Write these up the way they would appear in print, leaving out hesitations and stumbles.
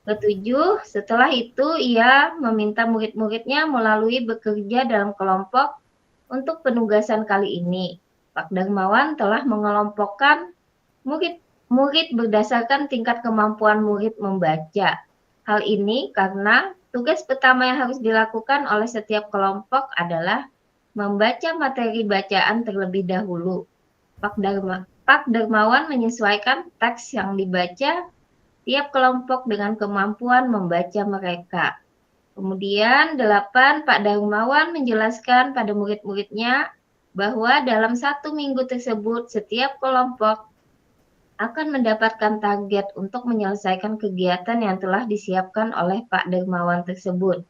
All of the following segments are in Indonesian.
Ketujuh, setelah itu ia meminta murid-muridnya melalui bekerja dalam kelompok untuk penugasan kali ini. Pak Darmawan telah mengelompokkan murid-murid berdasarkan tingkat kemampuan murid membaca. Hal ini karena tugas pertama yang harus dilakukan oleh setiap kelompok adalah membaca materi bacaan terlebih dahulu. Pak Darmawan menyesuaikan teks yang dibaca tiap kelompok dengan kemampuan membaca mereka. Kemudian 8, Pak Darmawan menjelaskan pada murid-muridnya bahwa dalam 1 minggu tersebut setiap kelompok akan mendapatkan target untuk menyelesaikan kegiatan yang telah disiapkan oleh Pak Darmawan tersebut.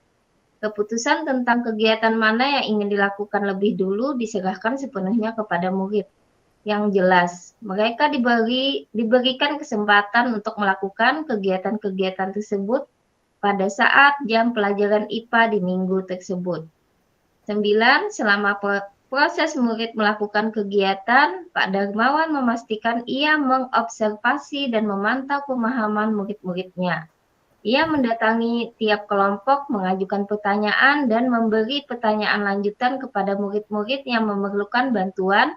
Keputusan tentang kegiatan mana yang ingin dilakukan lebih dulu diserahkan sepenuhnya kepada murid. Yang jelas, mereka diberikan kesempatan untuk melakukan kegiatan-kegiatan tersebut pada saat jam pelajaran IPA di minggu tersebut. 9. Selama proses murid melakukan kegiatan, Pak Darmawan memastikan ia mengobservasi dan memantau pemahaman murid-muridnya. Ia mendatangi tiap kelompok, mengajukan pertanyaan, dan memberi pertanyaan lanjutan kepada murid-murid yang memerlukan bantuan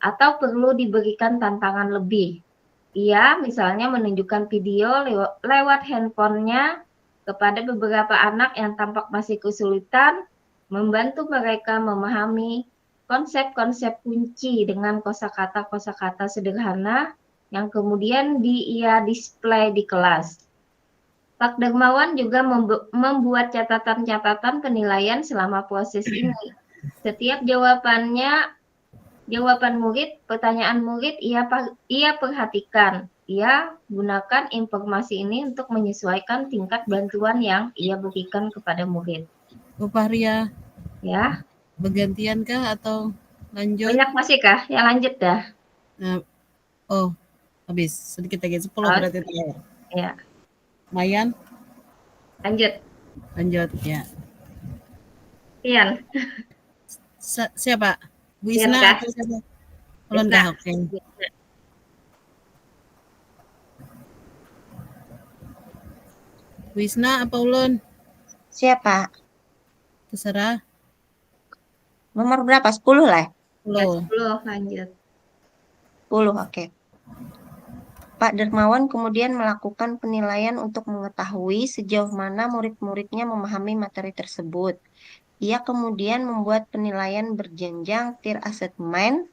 atau perlu diberikan tantangan lebih. Ia misalnya menunjukkan video lewat handphonenya kepada beberapa anak yang tampak masih kesulitan, membantu mereka memahami konsep-konsep kunci dengan kosakata-kosakata sederhana yang kemudian ia display di kelas. Pak Darmawan juga membuat catatan-catatan penilaian selama proses ini. Setiap jawaban murid, pertanyaan murid ia perhatikan. Ia gunakan informasi ini untuk menyesuaikan tingkat bantuan yang ia berikan kepada murid. Bu Fahria, Ya. bergantian kah atau lanjut? Banyak masih kah? Ya lanjut dah. Oh, habis. Sedikit lagi 10 berarti terakhir. Ya. Mayan? Lanjut. Lanjut, ya. Pian. Siapa? Bu Isna atau siapa? Ulun kah? Oke. Bu Isna apa Ulun? Siapa? Terserah. Nomor berapa? 10 lah. 10 lanjut. 10, oke. Pak Darmawan kemudian melakukan penilaian untuk mengetahui sejauh mana murid-muridnya memahami materi tersebut. Ia kemudian membuat penilaian berjenjang tier assessment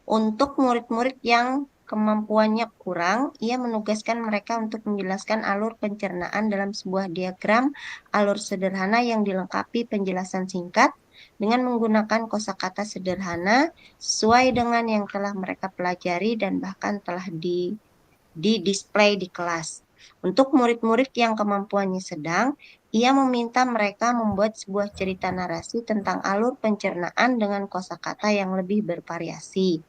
untuk murid-murid yang kemampuannya kurang. Ia menugaskan mereka untuk menjelaskan alur pencernaan dalam sebuah diagram alur sederhana yang dilengkapi penjelasan singkat dengan menggunakan kosakata sederhana sesuai dengan yang telah mereka pelajari dan bahkan telah di-display di kelas. Untuk murid-murid yang kemampuannya sedang, ia meminta mereka membuat sebuah cerita narasi tentang alur pencernaan dengan kosakata yang lebih bervariasi.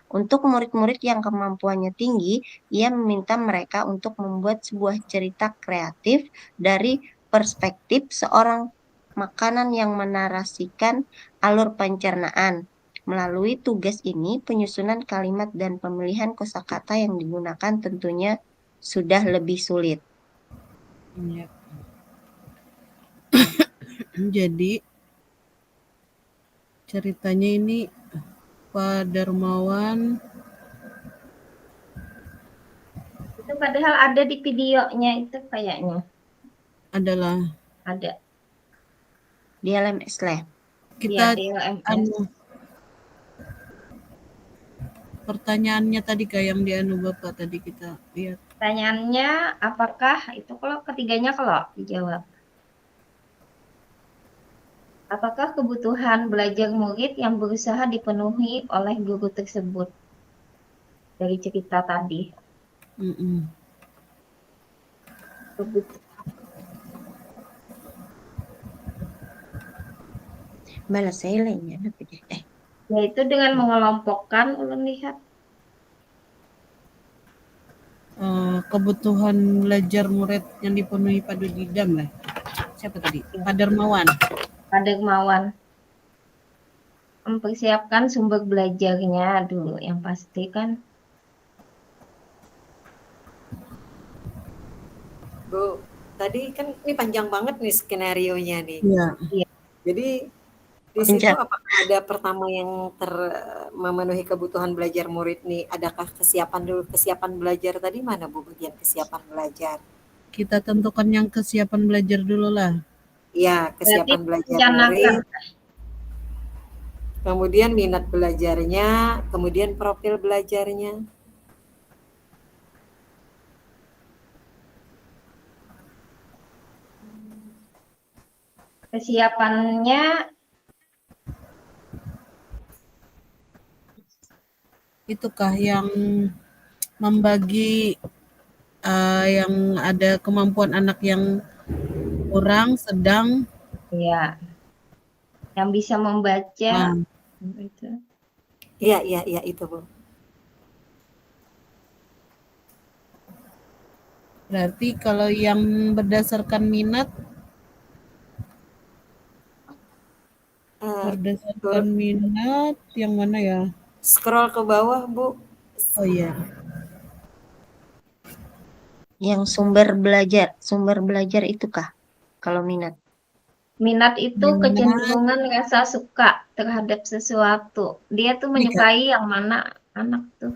Untuk murid-murid yang kemampuannya tinggi, ia meminta mereka untuk membuat sebuah cerita kreatif dari perspektif seorang makanan yang menarasikan alur pencernaan. Melalui tugas ini, penyusunan kalimat dan pemilihan kosakata yang digunakan tentunya sudah lebih sulit. Ya. Jadi ceritanya ini Pak Darmawan itu padahal ada di videonya itu kayaknya. Adalah ada di LMS lah. Kita di LMS. Pertanyaannya tadi kayak yang di Bapak tadi kita lihat. Pertanyaannya apakah itu kalau ketiganya kalau dijawab. Apakah kebutuhan belajar murid yang berusaha dipenuhi oleh guru tersebut? Dari cerita tadi. Balas saya lainnya. Yaitu dengan mengelompokkan, ulun lihat. Kebutuhan belajar murid yang dipenuhi pada Didam lah. Siapa tadi? Pak Darmawan. Pak Darmawan. Mempersiapkan sumber belajarnya dulu yang pasti kan. Bu. tadi kan ini panjang banget nih skenarionya nih. Iya. Jadi di situ Panjang. apakah ada pertama yang memenuhi kebutuhan belajar murid nih? Adakah kesiapan dulu? Kesiapan belajar tadi mana Bu bagian kesiapan belajar? Kita tentukan yang kesiapan belajar dulu lah. Ya, Berarti kesiapan belajar merencanakan. murid, kemudian minat belajarnya, kemudian profil belajarnya. Kesiapannya Itukah yang membagi yang ada kemampuan anak yang kurang, sedang, ya yang bisa membaca itu. Iya, itu Bu. berarti kalau yang berdasarkan minat, berdasarkan minat yang mana ya? Scroll ke bawah Bu. Oh iya, Yang sumber belajar itukah kalau minat? Minat itu Minat. kecenderungan rasa suka terhadap sesuatu. Dia tuh menyukai yang mana anak tuh.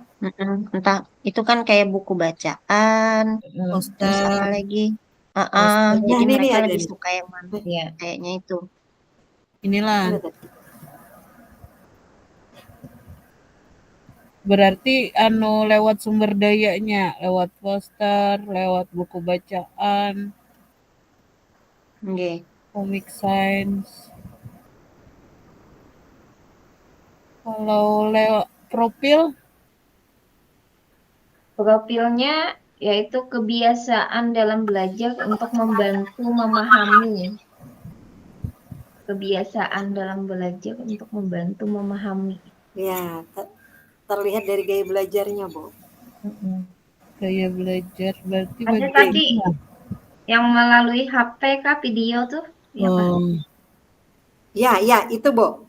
Entah itu kan kayak buku bacaan, terus apa poster, lagi? poster. Jadi Nah, ini mereka ada lagi nih. suka yang mana? Ya. Kayaknya itu. Inilah. Mana tadi? Berarti lewat sumber dayanya, lewat poster, lewat buku bacaan, Oke. komik sains. Kalau lewat profil, Profilnya yaitu kebiasaan dalam belajar untuk membantu memahami. Kebiasaan dalam belajar untuk membantu memahami. Ya, terlihat dari gaya belajarnya Bu. gaya belajar berarti Ada bagian tadi yang melalui HP kah video tuh? Ya, Pak? Ya, itu Bu.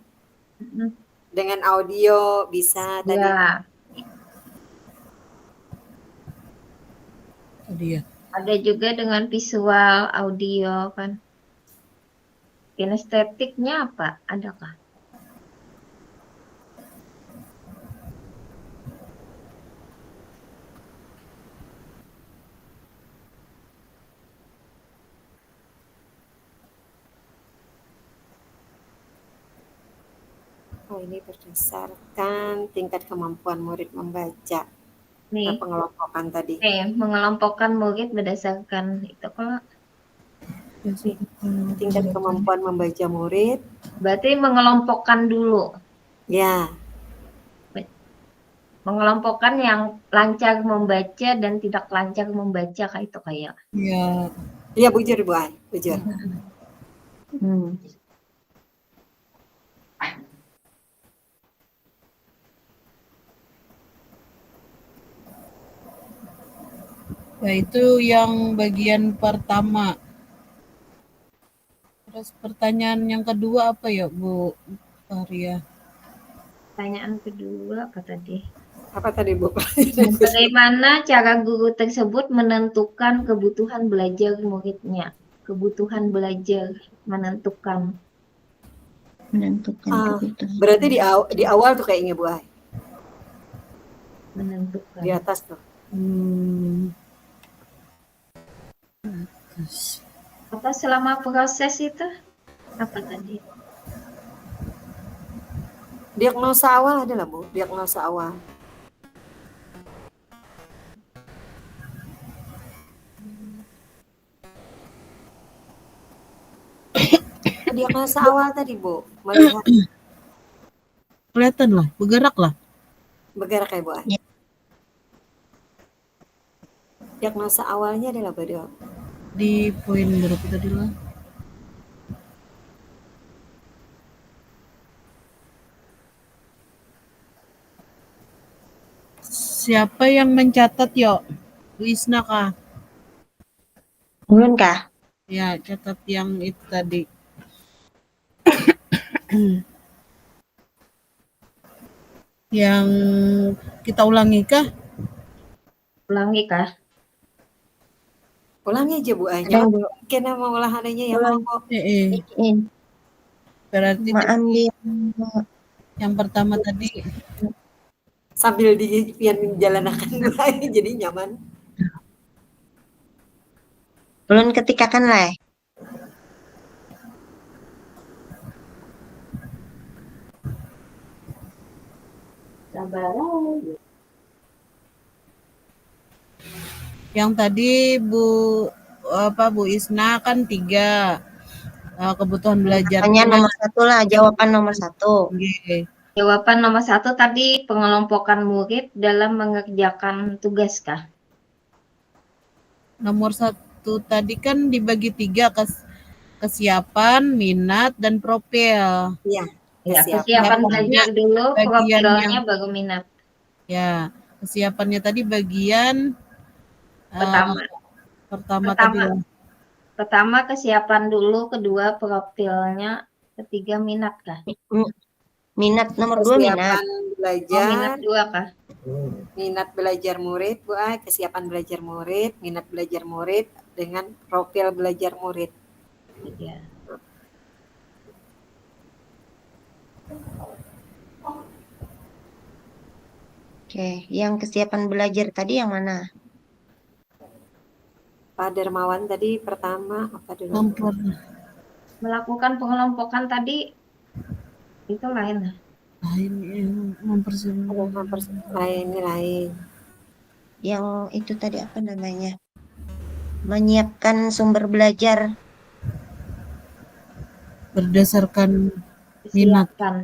Mm-mm. Dengan audio bisa tadi. Ya, tadi ya. ada juga dengan visual, audio kan. Kinestetiknya apa? Adakah? Oh, ini berdasarkan tingkat kemampuan murid membaca. Nih, Pengelompokan tadi. mengelompokkan murid berdasarkan itu kalau Tingkat kemampuan membaca murid. berarti mengelompokkan dulu. Ya, Mengelompokkan yang lancar membaca dan tidak lancar membaca kayak itu kayak. Ya, iya bujur Bu Ai, bujur. ya itu yang bagian pertama. Terus pertanyaan yang kedua apa ya Bu Arya? Pertanyaan kedua apa tadi? Apa tadi Bu? Bagaimana cara guru tersebut menentukan kebutuhan belajar muridnya? Kebutuhan belajar menentukan. Kebutuhan. Berarti di awal tuh kayaknya Bu Ai. Menentukan. Di atas tuh. Apa selama proses itu? Apa tadi? Diagnosa awal adalah Bu, diagnosa awal. Diagnosa awal tadi Bu, melihat Kelihatan lah, bergerak lah. bergerak kayak Bu Ai. Ya. Diagnosa awalnya adalah Bu. Di poin berapa tadi lah? Siapa yang mencatat yo? Bu Isna kah? Belum kah? Ya, catat yang itu tadi. Yang kita ulangi kah? Ulangi kah? Ulangi aja Bu Ai. Ada yang Nyaman dulu. kena mau ulah adanya yang Ulang. mana Bu? Ini. Berarti Ma tadi ambil yang pertama tadi Sambil di pian jalan akan Bu Ai jadi nyaman. ulun ketikakan lah. Sabar. yang tadi Bu Isna kan 3 kebutuhan Hanya belajarnya. nomor 1 lah, jawaban nomor 1. Oke. Jawaban nomor 1 tadi pengelompokan murid dalam mengerjakan tugas kah? Nomor 1 tadi kan dibagi 3, kesiapan, minat, dan profil. Iya, Ya, kesiapan. kesiapan belajar dulu, Bagian profilnya yang baru minat. ya kesiapannya tadi bagian Pertama, pertama tadi ya. pertama kesiapan dulu, kedua profilnya, ketiga minat kah? Minat nomor 2 minat. Kesiapan Oh, belajar, minat 2 kah? minat belajar murid Bu Ai, kesiapan belajar murid, minat belajar murid dengan profil belajar murid. Iya. Oke, yang kesiapan belajar tadi yang mana? Pak Dermawan tadi pertama apa dulu? Melakukan pengelompokan tadi itu lain. Lain ini lain. Yang itu tadi apa namanya? Menyiapkan sumber belajar. Berdasarkan minat. Kesiapan,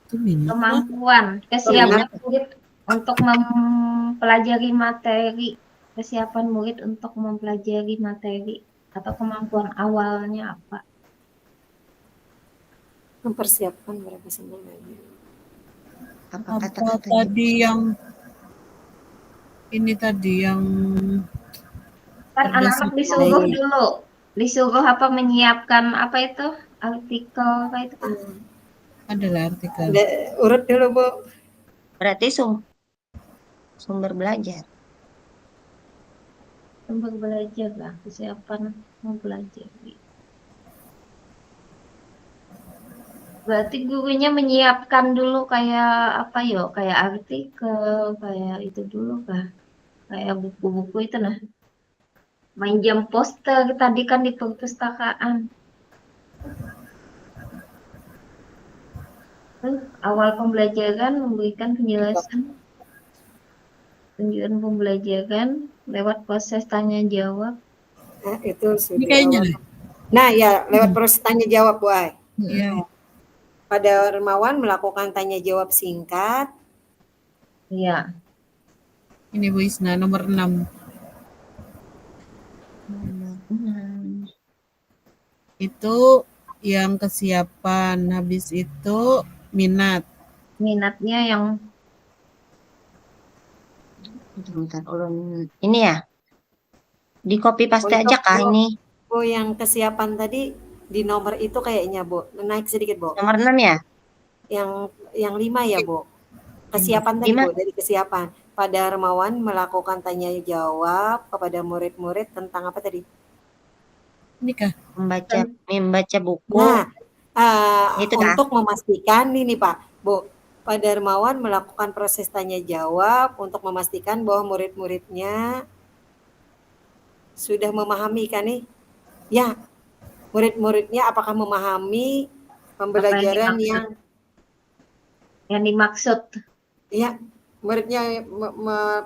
Itu minat. kemampuan, kesiapan murid untuk mempelajari materi, kesiapan murid untuk mempelajari materi atau kemampuan awalnya apa? Mempersiapkan berapa sebenarnya? Apa Apa kata-katanya? tadi yang ini tadi yang Kan anak-anak disuruh Baik. dulu, disuruh apa menyiapkan apa itu artikel apa itu kan? adalah artikel. Urut dulu Bu. Berarti sumber belajar. Sumber belajar lah, kesiapan mempelajari. Berarti gurunya menyiapkan dulu kayak apa yo, kayak artikel, kayak itu dulu kah? Kayak buku-buku itu nah. Minjam poster tadi kan di perpustakaan. Awal pembelajaran memberikan penjelasan tunjukan pembelajaran lewat proses tanya jawab. Nah, itu sudah Ini kayaknya awal. Nah, ya lewat proses tanya jawab Bu Ai. Iya. Pak Dermawan melakukan tanya jawab singkat. Iya. Ini Bu Isna nomor 6. Itu yang kesiapan, habis itu minat. Minatnya yang Bentar, ulun ini ya. Di copy paste Untuk aja kah Bu, ini? Bu yang kesiapan tadi di nomor itu kayaknya Bu. Naik sedikit Bu. Nomor 6 ya? Yang 5 ya Bu. Kesiapan tadi 5. Bu, dari kesiapan. Pak Darmawan melakukan tanya jawab kepada murid-murid tentang apa tadi? Ini kah? Membaca buku. Nah, Itu kah? untuk memastikan ini Pak, Bu, Pak Darmawan melakukan proses tanya jawab untuk memastikan bahwa murid-muridnya sudah memahami kan nih? Ya, murid-muridnya apakah memahami pembelajaran yang dimaksud. ya, muridnya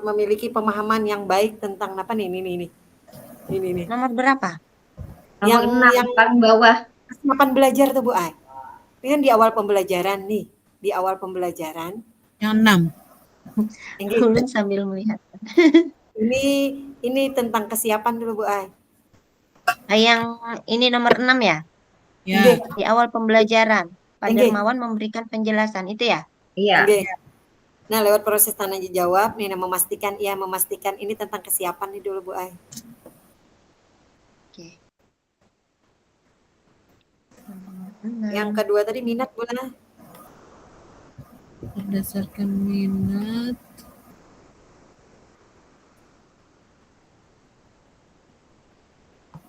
memiliki pemahaman yang baik tentang apa nih ini. Nomor berapa? Nomor 6 paling bawah. Kesiapan belajar tuh Bu Ai. Ini kan di awal pembelajaran nih, di awal pembelajaran. Yang 6. Ulun sambil melihat. Ini tentang kesiapan dulu Bu Ai. Yang ini nomor 6 ya? Ya. Di awal pembelajaran, Pak Dermawan memberikan penjelasan itu ya? Iya. Nah, lewat proses tanya jawab nih memastikan ini tentang kesiapan nih dulu Bu Ai. Oke. Yang kedua tadi minat Bu Ai. Berdasarkan minat.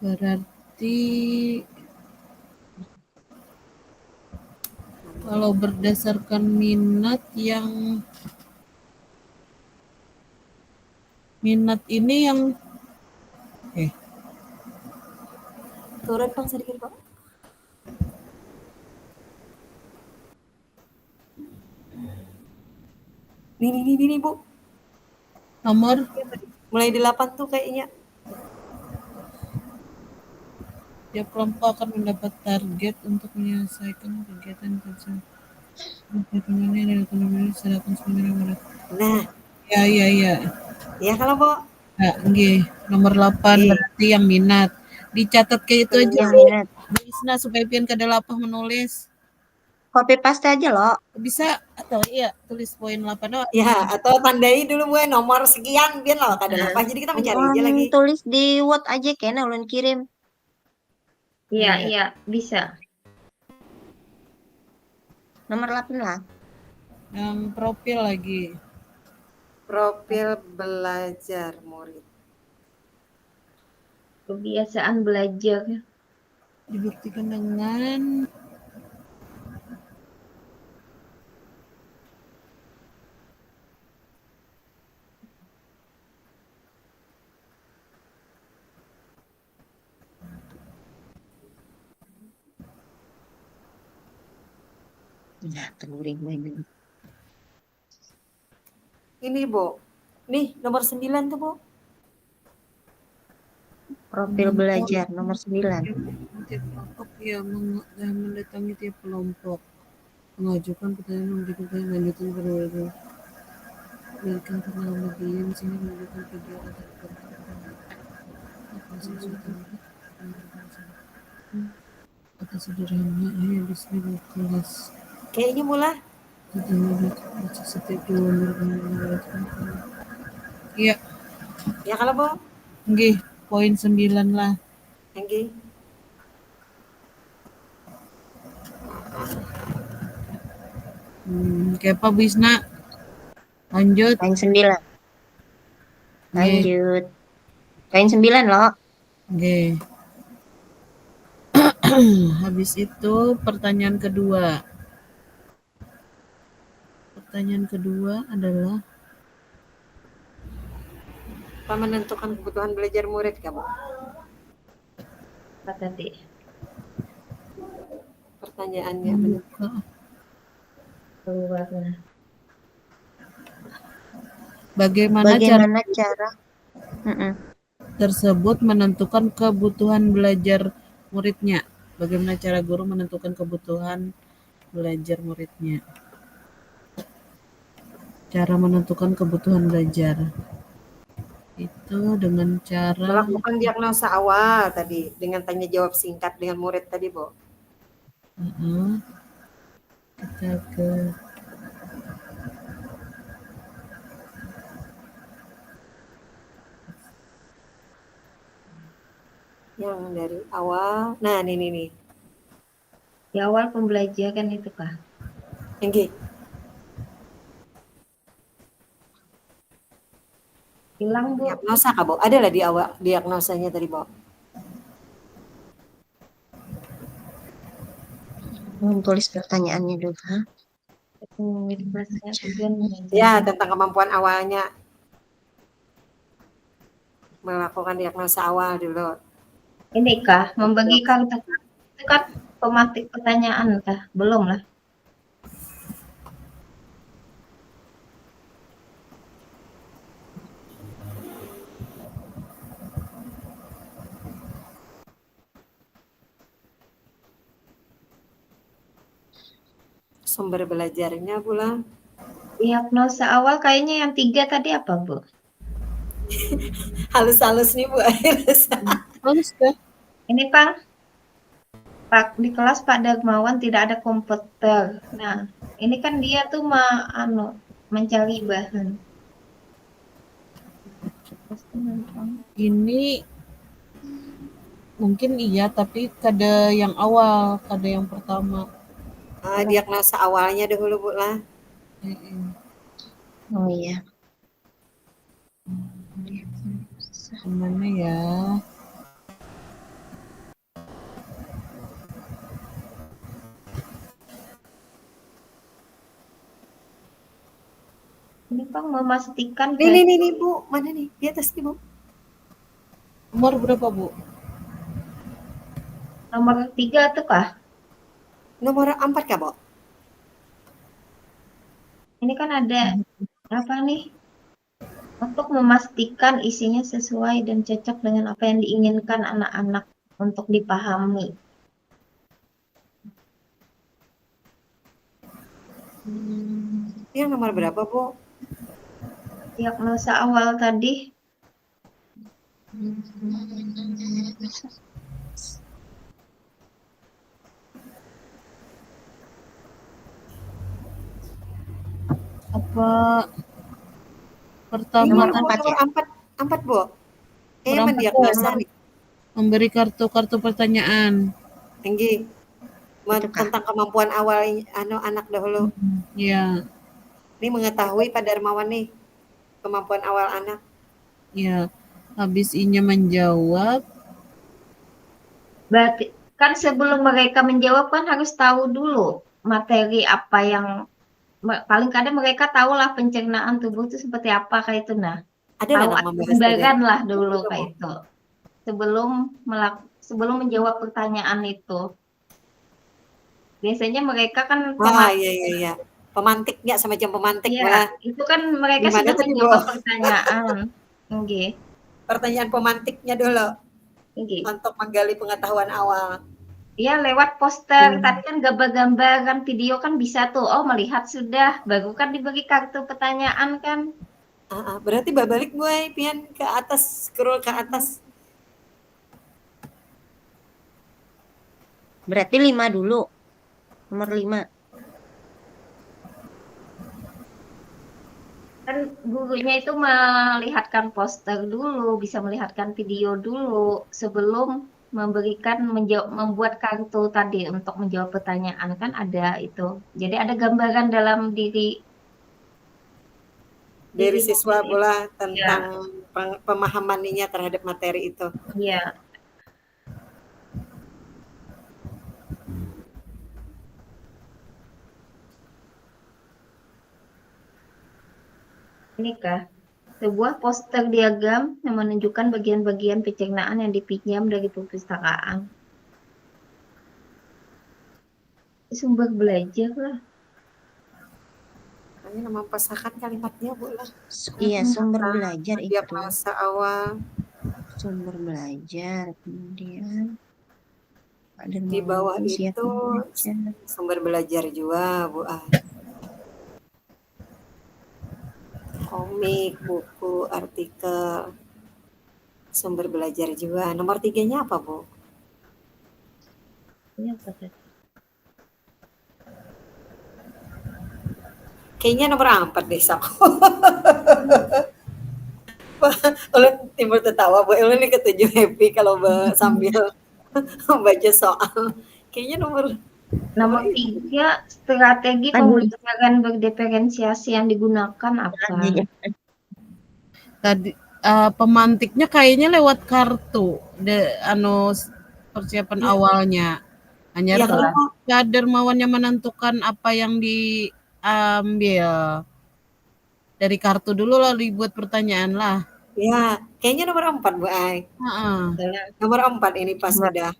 Berarti kalau berdasarkan minat ini yang Turun Bang sedikit Bang. Nih Bu. nomor Mulai 8 tuh kayaknya. tiap kelompok akan mendapat target untuk menyelesaikan kegiatan kerja. Pertemuan dan ekonomi serahkan sebenarnya. Nah, Ya. ya kalau Bu. Ya, nggih. Nomor 8 Nggih. berarti yang minat. Dicatat kayak itu aja Yang sih. minat. Bu Isna supaya pian kada lapah menulis. Copy paste aja loh. Bisa atau iya tulis poin 8. Oh, Ya, atau tandai dulu Bu nomor sekian biar lah kada Nah, lupa. Jadi kita mencari aja lagi. tulis di Word aja kayaknya ulun kirim. Iya, Iya. iya, bisa. Nomor 8 lah. yang profil lagi. Profil belajar murid. Kebiasaan belajar. Dibuktikan dengan Nah, teguring main. Ini Bu. Nih nomor 9 tuh Bu. Profil belajar nomor 9. tiap kelompok ya mendatangi tiap kelompok, mengajukan pertanyaan, memberikan pertanyaan lanjutan pada berikan pengalaman bagian sini menunjukkan kegiatan kata sederhana hanya bisa kelas Kayaknya mulai. setiap 2 menit. Iya, Ya kalau Bu. nggih, poin 9 lah. Nggih. Kayak apa Bu Isna? Lanjut. Poin 9. Nggih, Lanjut. Poin 9 loh. nggih. Habis itu pertanyaan kedua. Pertanyaan kedua adalah Apa menentukan kebutuhan belajar murid kamu? Apa tadi? Pertanyaannya membuka Keluarnya. bagaimana cara tersebut menentukan kebutuhan belajar muridnya. Bagaimana cara guru menentukan kebutuhan belajar muridnya. Cara menentukan kebutuhan belajar itu dengan cara melakukan diagnosa awal tadi dengan tanya jawab singkat dengan murid tadi, Bu. kita ke Yang dari awal. Nah, nih. Di awal pembelajaran itu kah? Yang Hilang, Bu. diagnosa kah, Bu? Ada lah di awal diagnosanya tadi, Bu. tulis pertanyaannya dulu. Ya, tentang kemampuan awalnya. Melakukan diagnosa awal dulu. Ini kah? Membagikan itu kan pematik pertanyaan kah? Belum lah. Sumber belajarnya pula. Diagnosa awal kayaknya yang 3 tadi apa, Bu? Halus-halus nih, Bu. halus kah? Ini Pak di kelas Pak Darmawan tidak ada komputer. Nah, ini kan dia tuh mencari bahan. Ini mungkin iya, tapi kada yang awal, kada yang pertama. Diagnosa awalnya dahulu, Bu lah. Oh iya. Mana ya? Ini Pak memastikan Nih, Bu. Mana nih? Di atas nih, Bu. Nomor berapa, Bu? nomor 3 tuh Kak. Nomor 4 kah, Bu? Ini kan ada apa nih? Untuk memastikan isinya sesuai dan cocok dengan apa yang diinginkan anak-anak untuk dipahami. Yang nomor berapa, Bu? Diagnosa awal tadi, Apa Ini pertama Nomor Bu, empat nomor ya? 4, Bu. Nomor 4 Mendiagnosa nih. memberi kartu-kartu pertanyaan. Tinggi. Itu Kak. Tentang kemampuan awal anak dahulu. Ya, Ini mengetahui Pak Darmawan nih kemampuan awal anak. ya. Habis Inya menjawab, berarti kan sebelum mereka menjawab kan harus tahu dulu materi apa yang paling kadang mereka tahulah pencernaan tubuh itu seperti apa kayak itu. Nah, Ada tahu anak ada membahas tadi. gambaran lah dulu Betul, kayak Bu. itu. Sebelum menjawab pertanyaan itu. Biasanya mereka kan Iya. Pemantik nggak semacam pemantik, Iya, malah. itu kan mereka Gimana sudah tadi, Bu? menjawab pertanyaan. Oke, Pertanyaan pemantiknya dulu oke. untuk menggali pengetahuan awal. Iya, lewat poster. Tadi kan gambar-gambar kan video kan bisa tuh. Oh, melihat sudah. Baru kan dibagi kartu pertanyaan kan. Berarti balik gue pian ke atas, scroll ke atas. Berarti 5 dulu. Nomor 5. Kan gurunya itu melihatkan poster dulu, bisa melihatkan video dulu sebelum membuat kartu tadi untuk menjawab pertanyaan kan ada itu. Jadi ada gambaran dalam Dari diri siswa murid. pula Ya, tentang pemahamannya terhadap materi itu. iya. Ini kah? Sebuah poster diagram yang menunjukkan bagian-bagian pencernaan yang dipinjam dari perpustakaan. Sumber belajar lah. Ini mempesakan kalimatnya, Bu lah. Iya, sumber belajar itu. Diagnosa awal. Sumber belajar. Kemudian ada Di bawah siap itu belajar. sumber belajar juga, Bu. Komik, buku, artikel, sumber belajar juga. Nomor 3-nya apa, Bu? Ini apa tadi? Kayaknya nomor 4 deh, Sak. Ulun timbul tertawa, Bu. Ulun ini ketujuh happy kalau sambil baca soal. Kayaknya Nomor 3, strategi pembelajaran berdiferensiasi yang digunakan apa? tadi pemantiknya kayaknya lewat kartu, persiapan awalnya. Hanya Ya, kalau Pak Dermawan yang menentukan apa yang diambil. Dari kartu dulu lalu dibuat pertanyaan lah. ya, kayaknya nomor 4, Bu Ai. Nomor 4 ini pas udah.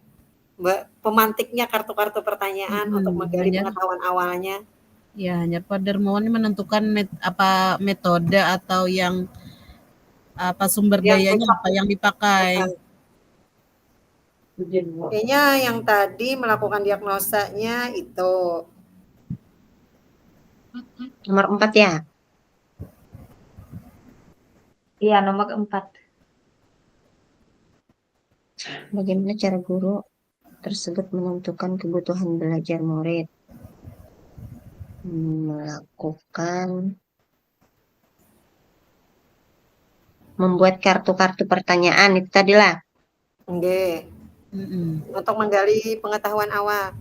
Pemantiknya kartu-kartu pertanyaan untuk menggali pengetahuan awalnya. Ya, hanya Pak Dermawan menentukan metode atau yang apa sumber dayanya apa yang dipakai. Kayaknya yang tadi melakukan diagnosanya itu. Nomor 4 ya? Iya, nomor 4. Bagaimana cara guru tersebut menentukan kebutuhan belajar murid? Membuat kartu-kartu pertanyaan itu tadilah. Oke. Untuk menggali pengetahuan awal.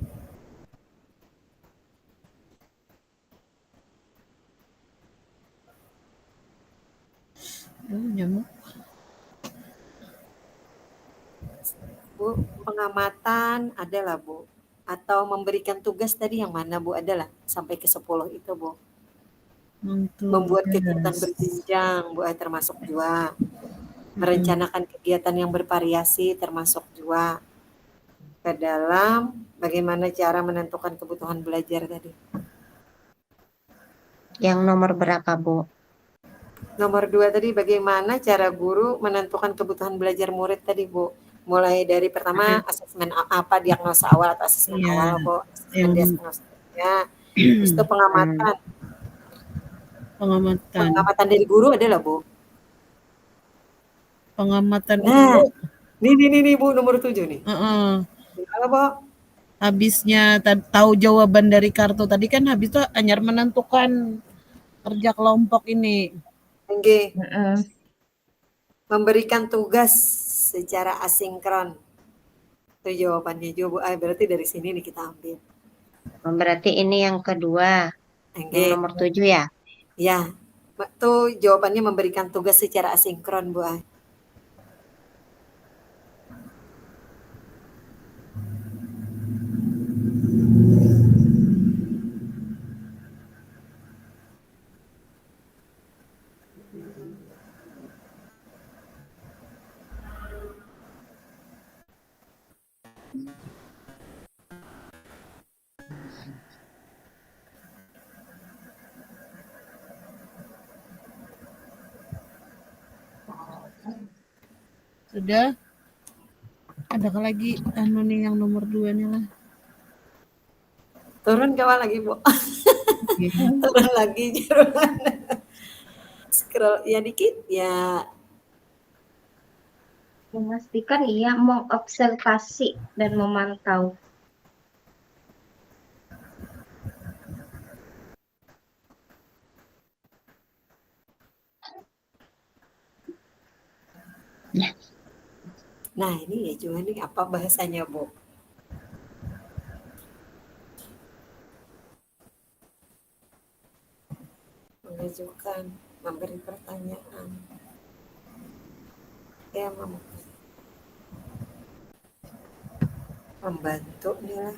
Bu, pengamatan adalah, Bu. Atau memberikan tugas tadi yang mana, Bu? Adalah sampai ke 10 itu, Bu. Membuat kegiatan berjenjang, Bu Ai, termasuk jua. Merencanakan kegiatan yang bervariasi termasuk jua. Ke dalam bagaimana cara menentukan kebutuhan belajar tadi. Yang nomor berapa, Bu? Nomor 2 tadi bagaimana cara guru menentukan kebutuhan belajar murid tadi, Bu. Mulai dari pertama asesmen apa diagnosa awal atau asesmen awal, Bu. Asesmen diagnostiknya. Terus itu pengamatan. Pengamatan dari guru adalah, Bu. Pengamatan Nah, guru. Nih, Bu, nomor 7 nih. Gimana, Bu? Habisnya tahu jawaban dari kartu tadi kan habis itu hanya menentukan kerja kelompok ini. Nggih. Memberikan tugas secara asinkron. Itu jawabannya juga, Bu Ai. Berarti dari sini nih kita ambil. Berarti ini yang kedua. Yang nomor 7 ya? Ya. Itu jawabannya memberikan tugas secara asinkron, Bu Ai. Sudah? Adakah lagi nih yang nomor 2 nih lah? Turun kawan lagi, Bu. Turun lagi jeruan. Scroll ya dikit ya. Memastikan ia mengobservasi dan memantau. Nah, ini ya juga nih apa bahasanya, Bu? Mengajukan, memberi pertanyaan. Ya, membantu nih lah.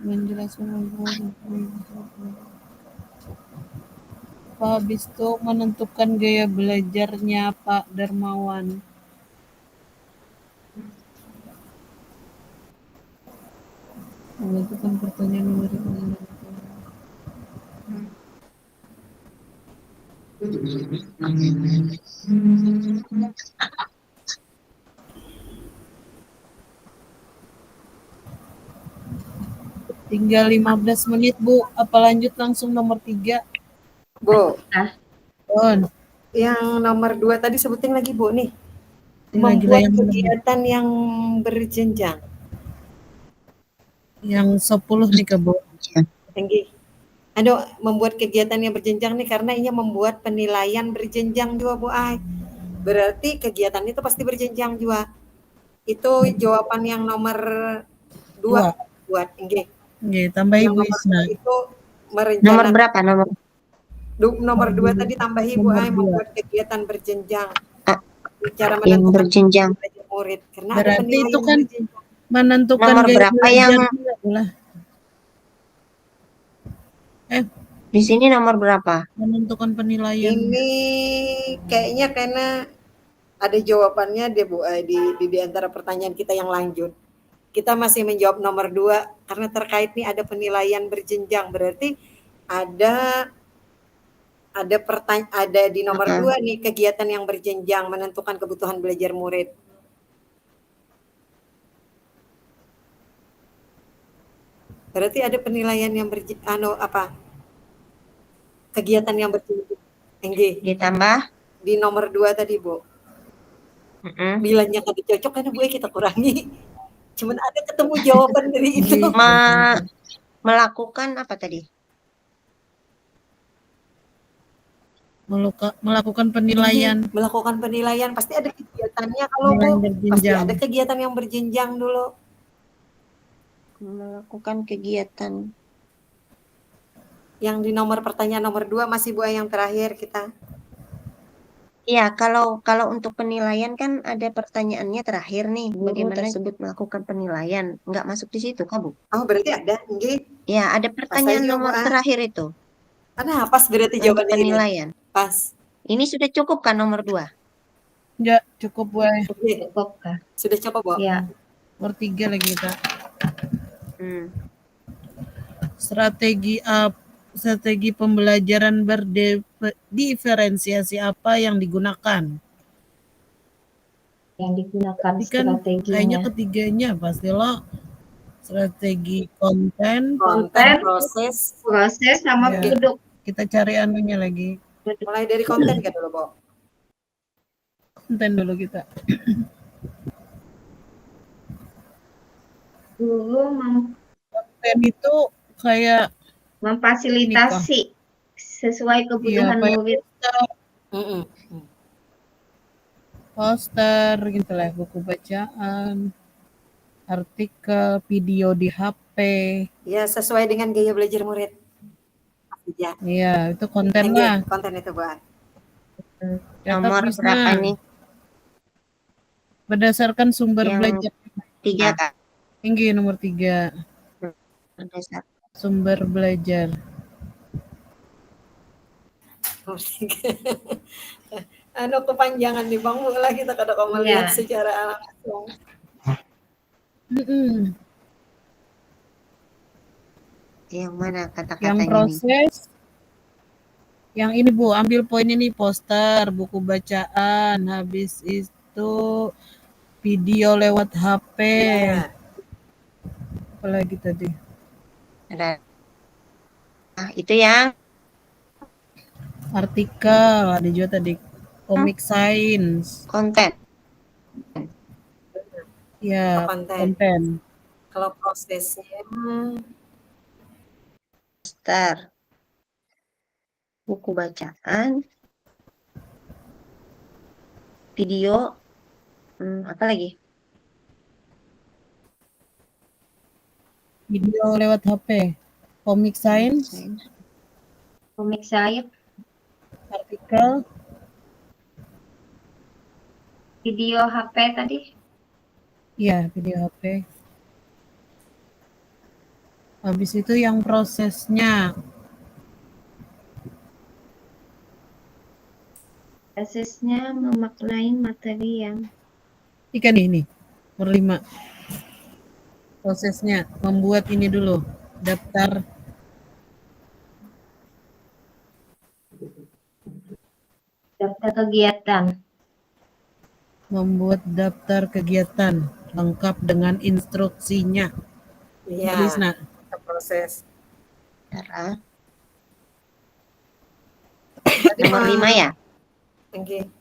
Menjelaskan habis itu menentukan gaya belajarnya Pak Darmawan. Menentukan pertanyaan nomor Tinggal 15 menit, Bu. Apa lanjut langsung nomor 3? Bu. Yang nomor 2 tadi sebutin lagi, Bu, nih. Membuat kegiatan yang berjenjang. Yang 10 nih, Kak, Bu. Tinggi. Membuat kegiatan yang berjenjang nih karena ini membuat penilaian berjenjang juga, Bu Ai. Berarti kegiatan itu pasti berjenjang juga. Itu jawaban yang nomor 2 buat Nggih. Nggih, tambah Ibu Isna. Itu merencanakan. Nomor berapa nomor? Nomor 2 tadi tambahi Bu Ai, membuat kegiatan berjenjang. Cara yang berjenjang. Murid. Karena berarti itu kan menentukan nomor berapa yang di sini nomor berapa? Menentukan penilaian. Ini kayaknya karena ada jawabannya deh Bu Ai di antara pertanyaan kita yang lanjut. Kita masih menjawab nomor 2 karena terkait nih ada penilaian berjenjang, berarti ada di nomor 2 nih kegiatan yang berjenjang menentukan kebutuhan belajar murid. Berarti ada penilaian yang kegiatan yang berjenjang. Ditambah di nomor 2 tadi, Bu. Mm-mm. Bilangnya kada cocok kan Bu kita kurangi. Cuman ada ketemu jawaban dari itu. Melakukan apa tadi? Melakukan penilaian Melakukan penilaian pasti ada kegiatannya kalau Bu. penilaian Pasti berjenjang. ada kegiatan yang berjenjang dulu. Melakukan kegiatan. Yang di nomor pertanyaan nomor 2 masih Bu yang terakhir kita. Iya, kalau untuk penilaian kan ada pertanyaannya terakhir nih, guru tersebut melakukan penilaian. Nggak masuk di situ, Kak, Bu? Oh, berarti ada. Nggih. Ya, ada pertanyaan aja, nomor Bu, terakhir itu Nah, pas berarti untuk jawabannya ini. penilaian. Pas. Ini sudah cukup kan nomor 2? Ya, cukup Bu. Oke. Cukup kah? Sudah coba Bu? Ya. Nomor 3 lagi kita. Strategi pembelajaran berdiferensiasi apa yang digunakan? Yang digunakan Ini kan kayaknya strateginya. ketiganya pasti lo strategi konten, Konten, proses. proses, sama Ya. produk. Kita cari anunya lagi. Mulai dari konten kan dulu, Bu? Konten dulu kita. Dulu Konten itu kayak memfasilitasi sesuai kebutuhan kayak murid. poster gitu lah, buku bacaan, artikel, video di HP. Ya, sesuai dengan gaya belajar murid. Ya. Iya, itu konten lah. Konten itu, Bu. Nomor berapa nih? Berdasarkan sumber Yang belajar. 3, Kak. Tinggi nomor 3. Berdasarkan Sumber belajar. Kepanjangan nih Bang lah kita kada kau melihat secara langsung. Yang mana kata-katanya? Yang proses. Yang ini Bu, ambil poin ini, poster, buku bacaan, habis itu video lewat HP. Ya. Apalagi tadi? Ada. Nah, itu yang artikel, ada juga tadi komik sains. Konten. Ya, konten. Kalau prosesnya poster, buku bacaan, video, apa lagi? Video lewat HP, komik sains, artikel, video HP tadi. Iya, video HP. Habis itu yang prosesnya. Prosesnya memaknai materi yang Ikan ini, nomor 5. Prosesnya, membuat ini dulu, daftar kegiatan. Membuat daftar kegiatan lengkap dengan instruksinya. Iya. Proses. Nomor 5 ya? Oke.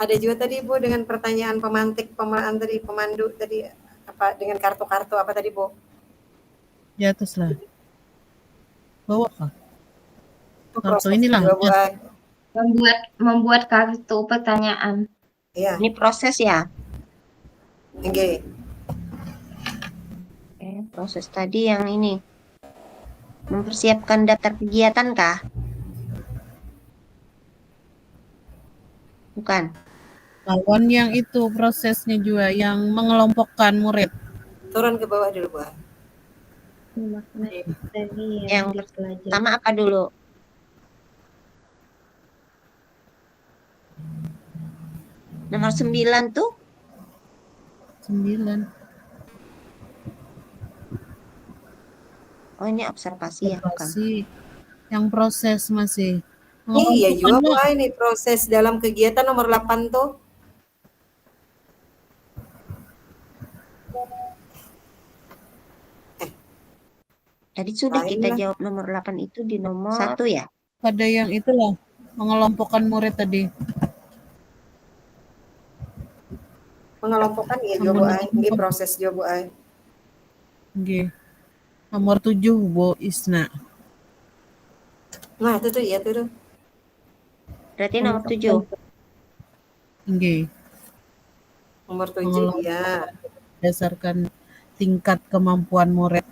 Ada juga tadi Bu dengan pertanyaan pemandu tadi apa dengan kartu-kartu apa tadi Bu? Di atas lah. Bawa kah? Kartu ini lah. Membuat kartu pertanyaan. Iya. Ini proses ya? Oke. Proses tadi yang ini. Mempersiapkan daftar kegiatan kah? Bukan. Lawan yang itu prosesnya juga yang mengelompokkan murid. Turun ke bawah dulu Bu. Yang pertama apa dulu? Nomor 9 tuh? 9. Oh, ini observasi ya, bukan? Yang proses masih. Iya juga Bu, ini proses dalam kegiatan nomor 8 tuh. Tadi sudah kita jawab nomor 8 itu di nomor 1 ya? Ada yang itulah, mengelompokkan murid tadi. Mengelompokkan ya juga Bu Ai, nggih proses juga Bu Ai. Nggih. Nomor 7 Bu Isna. Nah, itu tuh ya tuh. Berarti nomor 7. Nggih. Nomor 7 Mengelompok iya. berdasarkan tingkat kemampuan murid.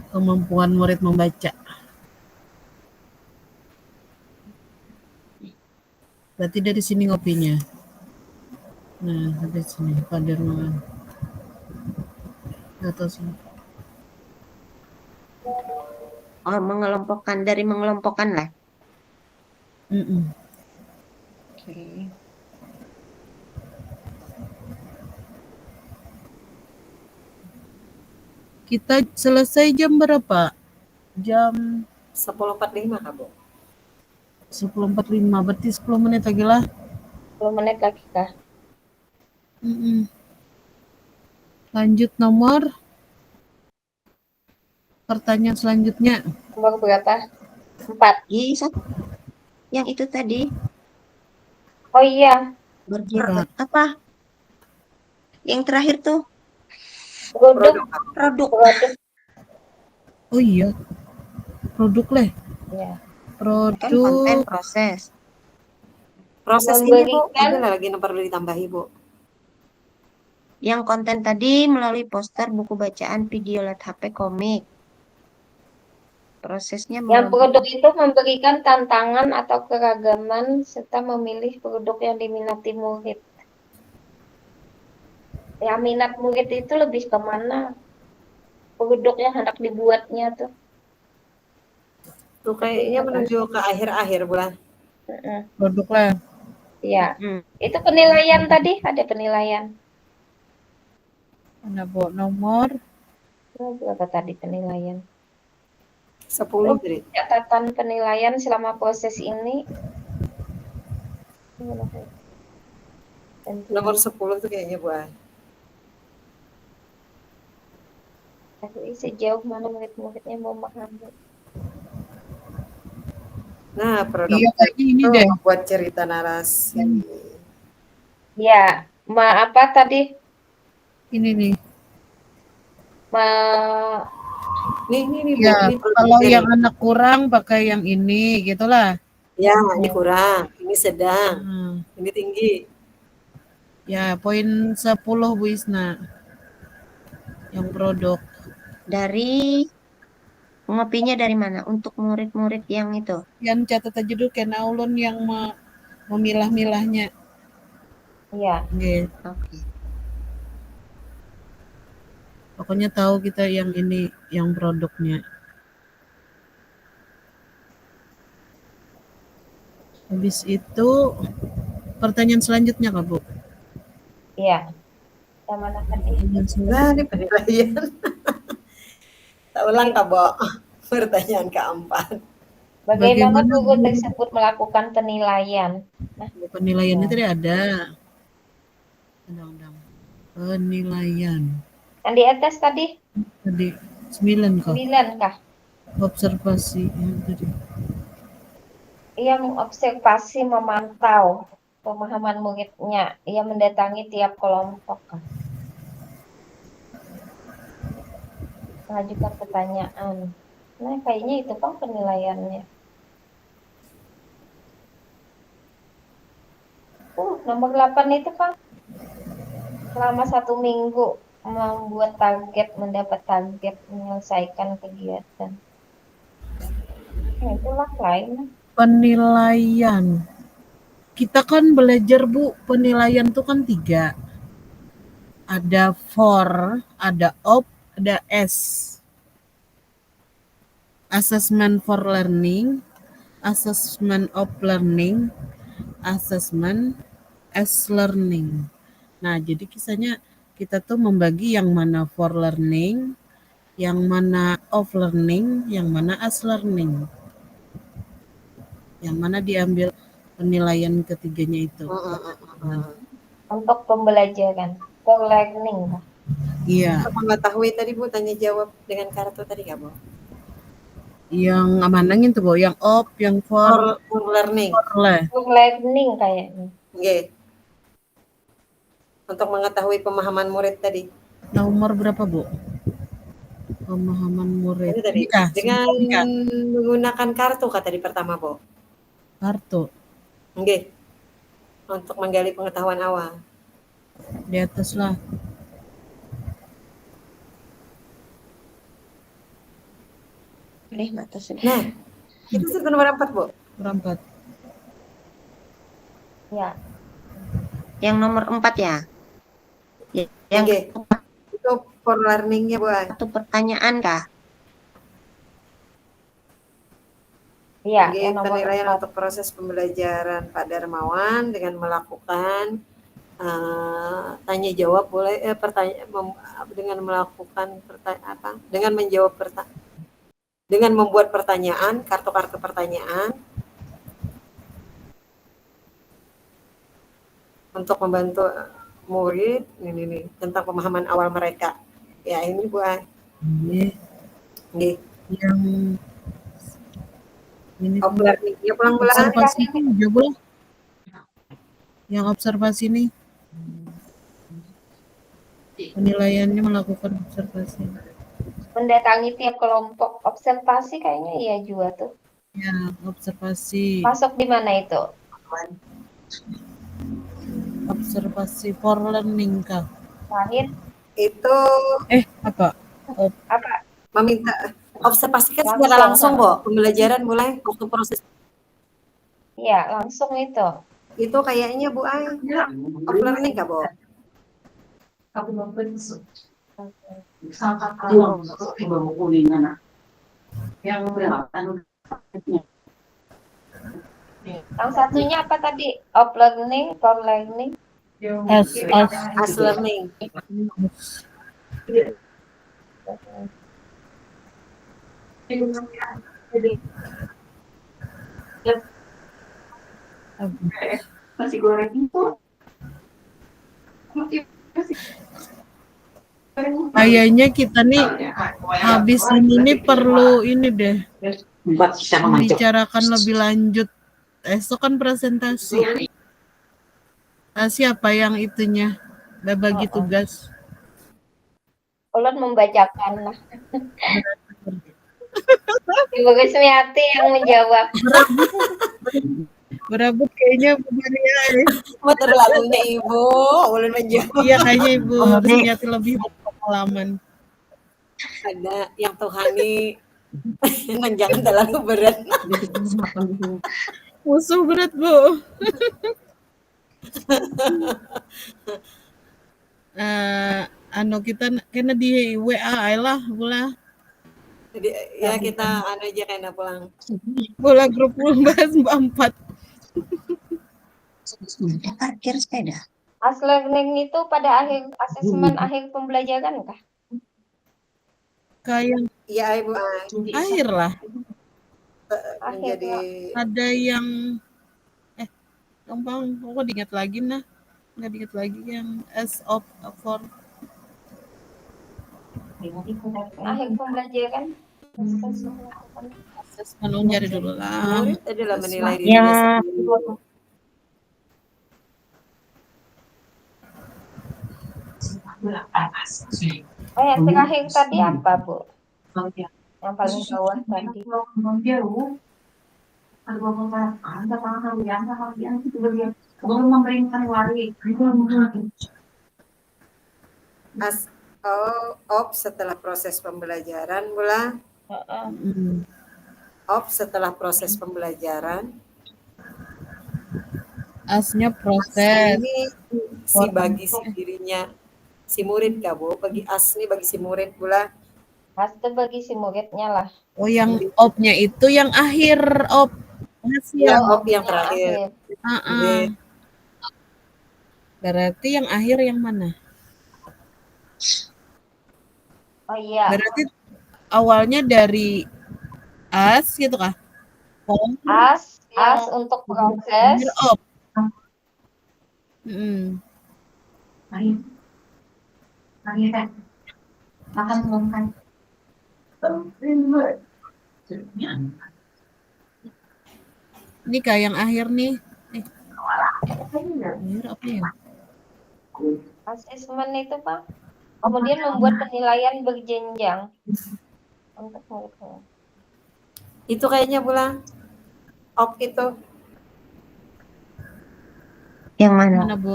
Kemampuan murid membaca. Berarti dari sini ngopinya. Nah, dari sini Pak Dermawan. Atau sini. Oh, mengelompokkan, dari mengelompokkan lah. Oke. Kita selesai jam berapa? Jam 10.45 Kak Bu. 10.45. Berarti 10 menit lagi lah. 10 menit lagi kah? Lanjut nomor pertanyaan selanjutnya. Nomor berapa? 4. Yang itu tadi Oh iya, bergerak apa? Yang terakhir tuh produk. produk. Produk. Oh iya. Produk lah. Ya. Kan konten Produk. proses. Proses ini Bu, Memberikan ada lagi yang perlu ditambahi Bu. Yang konten tadi melalui poster, buku bacaan, video, lihat HP, komik. Prosesnya yang mengelompokkan. produk itu memberikan tantangan atau keragaman serta memilih produk yang diminati murid. Yang minat murid itu lebih kemana? Produk yang hendak dibuatnya tuh. Tuh kayaknya menuju ke akhir-akhir bulan. Produk lah. Ya, itu penilaian tadi, ada penilaian. Mana Bu? Nomor Berapa tadi penilaian? 10 jadi. Catatan penilaian selama proses ini. Nomor 10 tuh kayaknya Bu Ai. Tapi sejauh mana murid-muridnya memahami. Nah, produk iya kayaknya ini itu deh. buat cerita narasi. Ya, apa tadi? Ini nih. Nih Bu, Ya, ini kalau produknya yang nih. anak kurang pakai yang ini, gitulah. Ya, ini kurang, ini sedang, ini tinggi. Ya, poin 10 Bu Isna. Yang produk. Dari ngopinya dari mana? Untuk murid-murid yang itu. Yang catat aja dulu Ken Aulun yang memilah-milahnya. Iya. Gitu. Oke. Pokoknya tahu kita yang ini, yang produknya. Habis itu pertanyaan selanjutnya Kak Bu. Iya. Yang mana tadi? Nah, ini penilaian. Tak ulang Kak Bo. Pertanyaan keempat. Bagaimana guru tersebut melakukan penilaian? Nah, penilaiannya tadi ada. Undang-undang. Penilaian. Yang di atas tadi? Tadi 9 kah? 9 kah? Observasi yang tadi. Ia mengobservasi, memantau pemahaman muridnya. Ia mendatangi tiap kelompok. Mengajukan pertanyaan. Nah, kayaknya itu kan penilaiannya. Nomor 8 itu kan selama 1 minggu membuat target, mendapat target, menyelesaikan kegiatan. Nah, itulah lain. Penilaian. Kita kan belajar Bu, penilaian itu kan 3. Ada for, ada of, ada S. Assessment for learning, assessment of learning, assessment as learning. Nah, jadi kisahnya kita tuh membagi yang mana for learning, yang mana of learning, yang mana as learning. Yang mana diambil penilaian ketiganya itu. Untuk pembelajaran, for learning. Iya. Untuk mengetahui tadi Bu, tanya jawab dengan kartu tadi Kak Bu. Yang amanangin tuh, Bo, yang op, yang for learning. le. Learning kayaknya. Nggih. Untuk mengetahui pemahaman murid tadi. Nomor berapa, Bu? Pemahaman murid. Ini tadi Ini kah? dengan Ini kah? menggunakan kartu kah tadi pertama, Bu? Kartu Nggih. Untuk menggali pengetahuan awal. di atas lah. Boleh, Mbak sudah. Nah, itu sudah nomor 4, Bu. Berempat. Ya. Yang nomor 4 ya. Yang Nggih. Itu for learning-nya, Bu. satu pertanyaan kah? Iya, Nggih, yang nomor penilaian 4. untuk proses pembelajaran Pak Darmawan dengan melakukan tanya jawab boleh dengan melakukan dengan menjawab dengan membuat pertanyaan, kartu-kartu pertanyaan untuk membantu murid ini tentang pemahaman awal mereka. Ya, ini Bu. Nggih. Nggih. Yang ini Of learning. Ya, pulang-pulang. observasi itu coba. Yang observasi nih. Penilaiannya melakukan observasi. Mendatangi tiap kelompok observasi kayaknya iya juga tuh. Ya, observasi. Masuk di mana itu? Observasi for learning kah? Terakhir Itu Apa? apa? meminta observasikan secara langsung, Bu. Pembelajaran mulai waktu proses Iya, langsung itu. itu kayaknya Bu of learning kah, Bu? Yang satunya apa tadi? Of learning, for learning. As learning. Nasi goreng itu Kayaknya kita nih habis ini perlu ini deh, membuat kita memancing. membicarakan lebih lanjut. Esok kan presentasi. Siapa yang itunya? Udah bagi tugas. Ulun membacakan lah. Ibu Gusmiati yang menjawab. Berebut kayaknya Bu Maria. Betul lagunya Ibu, ulun menjawab. Iya, kayaknya Ibu Gusmiati lebih berpengalaman. Ada yang Tuhani yang jangan terlalu berat. Musuh berat, Bu. Kita kena di WA lah, bola. Jadi ya kita aja kena pulang. Bola grup bahas 4. Parkir sepeda. As learning itu pada akhir asesmen akhir pembelajaran kah? Kayak Iya, Ibu. akhir lah. Menjadi Ada yang gampang, kok diingat lagi nah. Nggak diingat lagi yang as of for Akhir pembelajaran. assessment cari dulu lah. murid adalah menilai dirinya sendiri. Yang terakhir tadi apa, Bu? Yang paling bawah tadi. Setelah proses pembelajaran, Bula. Setelah proses pembelajaran. Asnya proses. Ini si bagi si dirinya si murid kah, Bu? Bagi as nih bagi si murid, Bula. As itu bagi si muridnya lah. Oh, yang op-nya itu yang akhir op. Ya, op yang terakhir. Berarti yang akhir yang mana? Oh iya. Berarti awalnya dari as gitu kah? As untuk proses. Op. Makan belum kan? Ini kayak yang akhir nih. Akhir apa ya? Asesmen itu, Pak. Kemudian membuat penilaian berjenjang untuk murid-murid. Itu kayaknya Bula. Itu Yang mana? Mana Bu?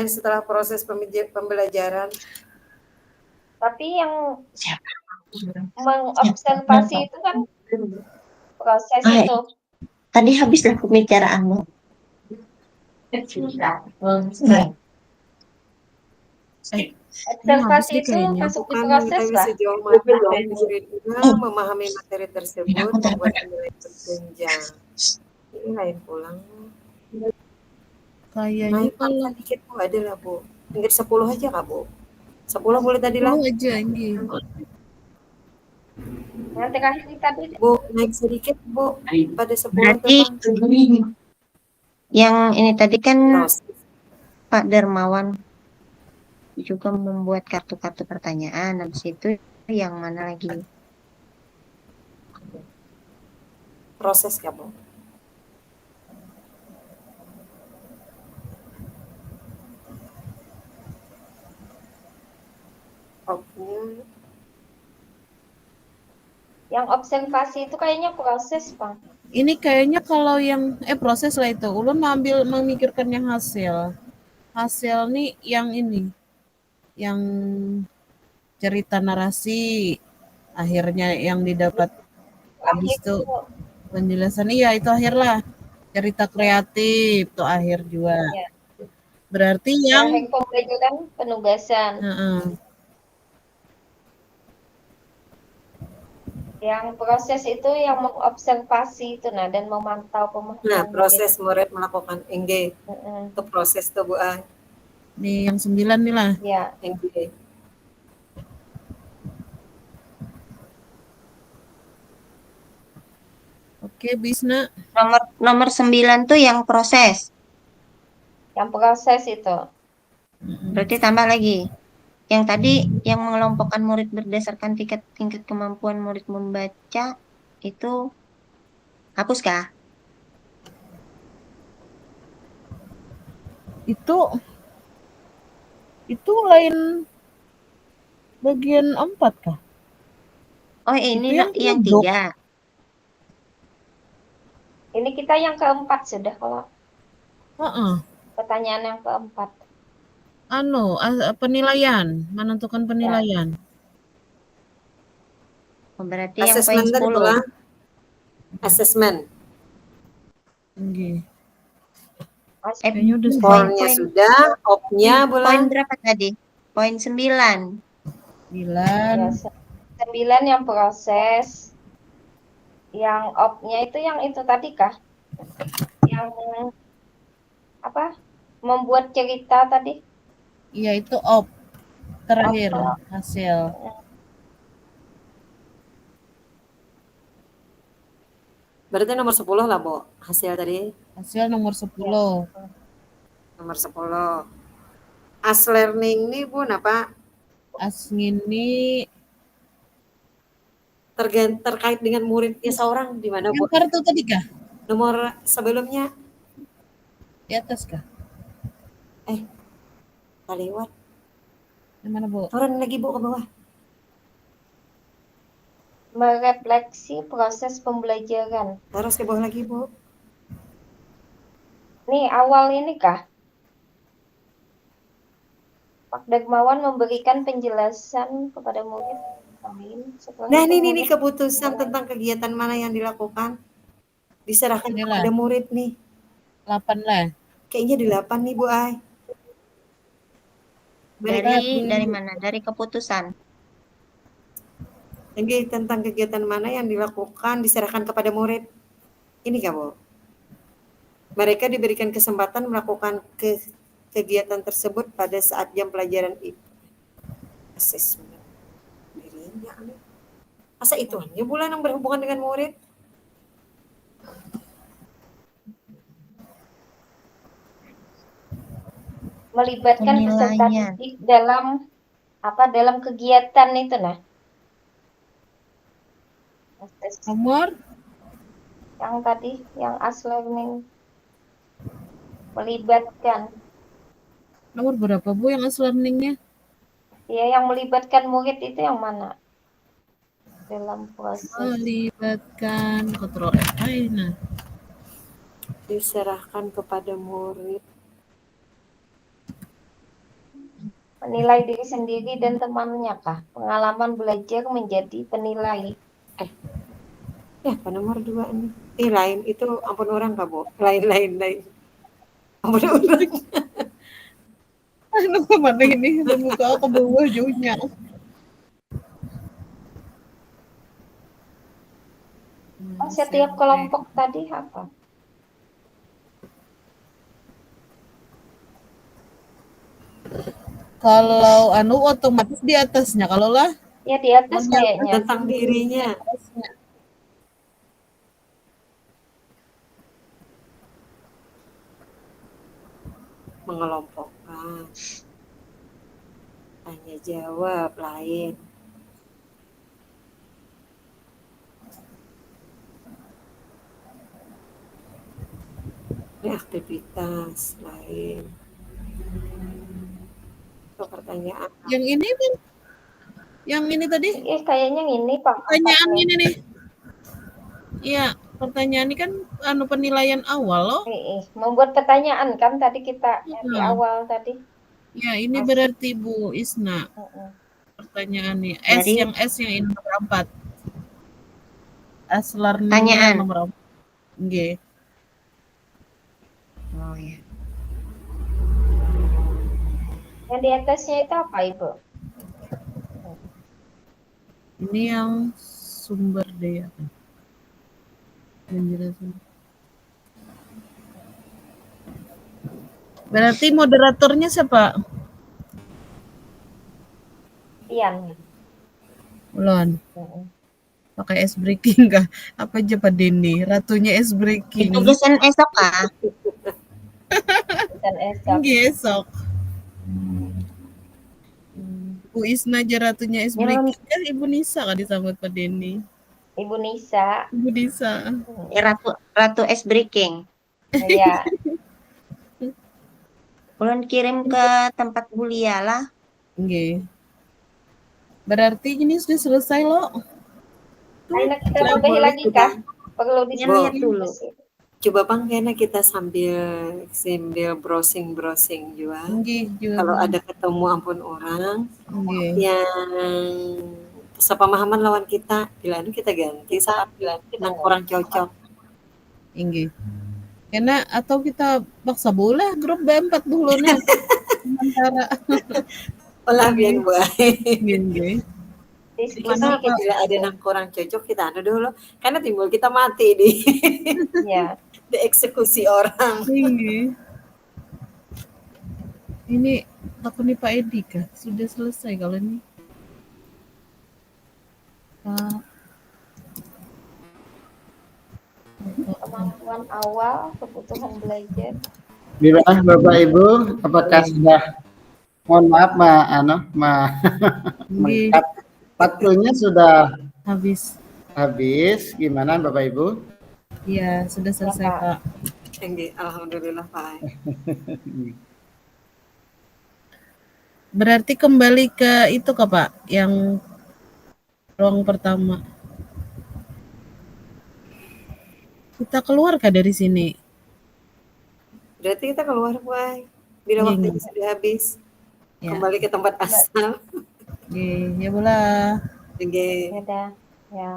setelah proses pembelajaran. Tapi yang mengobservasi itu kan proses itu. Tadi habislah pembicaraanmu. Observasi nih itu kayaknya. masuk di Bukan proses mengetahui lah. sejauh mana muridnya memahami materi tersebut, membuat penilaian berjenjang. Ini lain pulang. Kayaknya Naikkan kalau sedikit Bu, ada lah Bu. Tingkat 10 aja Kak Bu. 10 boleh tadi lah. aja ini. Yang terakhir tadi Bu, naik sedikit Bu. Pada 10 Berarti yang ini tadi kan proses. Pak Darmawan juga membuat kartu-kartu pertanyaan. Habis itu yang mana lagi? Proses Kak Bu. Oke. yang observasi itu kayaknya proses, Pak. Ini kayaknya kalau yang proses lah itu. Ulun memikirkan yang hasil. Hasil nih yang ini. Yang cerita narasi akhirnya yang didapat habis Akhir itu penjelasan itu akhir lah. Cerita kreatif tuh akhir juga. Ya. Berarti akhir pembelajaran penugasan. Yang proses itu yang mengobservasi itu dan memantau pemahaman. Nah, proses murid melakukan engage. Itu proses tuh Bu Ai. Nih yang 9 nih lah. Ya. Engage. Oke, Bisna. Nomor 9 tuh yang proses. Yang proses itu. Berarti tambah lagi. Yang tadi yang mengelompokkan murid berdasarkan tingkat kemampuan murid membaca itu hapus kah? Itu lain bagian 4 kah? Oh, ini yang yang 3. Ini kita yang keempat sudah kalau. Pertanyaan yang keempat. Penilaian, menentukan penilaian. Berarti yang poin 10. Assessment. Kayaknya udah skornya sudah, op-nya Poin berapa tadi? Poin 9. 9. Ya, 9 yang proses. Yang op-nya itu yang itu tadi kah? Yang apa? Membuat cerita tadi. Iya, itu op. Terakhir hasil. Berarti nomor 10 lah, Bu. Hasil tadi. Hasil nomor 10. Nomor 10. As learning nih, Bu, apa? As ini terkait dengan muridnya seorang di mana, Bu? Yang kartu tadi kah? Nomor sebelumnya. Di atas kah? Lewat. Yang mana, Bu? Turun lagi, Bu, ke bawah. Merefleksi proses pembelajaran. Terus ke bawah lagi, Bu. Nih, awal ini kah? Pak Darmawan memberikan penjelasan kepada murid lain. Nah, ini keputusan tentang kegiatan mana yang dilakukan. Diserahkan kepada murid nih. 8 lah. Kayaknya di 8 nih, Bu Ai. Dari mana? Dari keputusan. Jadi tentang kegiatan mana yang dilakukan diserahkan kepada murid. Ini Kak, Bu. Mereka diberikan kesempatan melakukan kegiatan tersebut pada saat jam pelajaran assessment. Dirinya masa itu hanya bulan yang berhubungan dengan murid? Melibatkan peserta didik dalam kegiatan itu Nomor Yang tadi, yang as learning. Melibatkan. nomor berapa Bu yang as learning-nya? Ya, yang melibatkan murid itu yang mana? Dalam proses. Melibatkan kontrol F. Nah, Diserahkan kepada murid. Menilai diri sendiri dan temannya kah? Pengalaman belajar menjadi penilai. Ya, apa nomor 2 nih? Lain itu ampun orang Kak, Bu. Lain. Ampun orang. kenapa mana ini membuka ke bawah jauhnya? Setiap kelompok tadi apa? Kalau anu otomatis di atasnya, kalau lah Ya di atas kayaknya. Tentang dirinya. Mengelompokkan. Tanya jawab lain. Ini aktivitas lain. Itu pertanyaan. Yang ini kan, yang ini tadi Kayaknya ini Pak. pertanyaan ini nih. Iya, pertanyaan ini kan anu penilaian awal loh. Membuat pertanyaan kan tadi kita di awal tadi. Ya, ini berarti Bu Isna. Pertanyaan nih. Jadi- yang ini nomor 4. S learning Pertanyaan. nomor 4. Nggih. Oh ya. Yang di atasnya itu apa Ibu? Ini yang sumber daya. Penjelasan. Berarti moderatornya siapa? Tian. Ulon. Pakai ice breaking kah? Apa aja Pak Denny? Ratunya ice breaking. Itu dosen esok kah? Dan esok. Nggih, esok. Bu Isna aja ratunya ice breaking. Kan Ibu Nisa kan disambut Pak Denny. Ibu Nisa. Ibu Nisa. Ratu es breaking. Iya. Ulun kirim ke tempat Bulia lah. Nggih. Berarti ini sudah selesai loh. Ayo kita tambahin lagi kah? Perlu Lihat dulu. Coba Bang, kayaknya kita sambil browsing juga. Nggih, juga. Kalau ada ketemu ampun orang Nggih. yang sepemahaman lawan kita, bila itu kita ganti saat yang kurang cocok. Nggih. Karena atau kita paksa boleh grup B4 dulu nih. Sementara. Olah biar baik. Nggih. Diskusi Mana kita. bila ada yang kurang cocok kita anu dulu. Karena timbul kita mati di Ya. dieksekusi orang. Nggih. Ini aku nih Pak Edi kah? Sudah selesai kalau ini. Pak. Kemampuan awal, kebutuhan belajar. Gimana Bapak Ibu, apakah sudah, mohon maaf Nggih. waktunya sudah Habis. gimana Bapak Ibu? Iya, sudah selesai Ya, Pak. Pak. Alhamdulillah Pak. Berarti kembali ke itu kah Pak, yang ruang pertama. Kita keluar kah dari sini? Berarti kita keluar Pak. Bila Iya, waktunya sudah habis. Ya. Kembali ke tempat asal. Nggih, ya bola. Oke. Ya dah. Ya.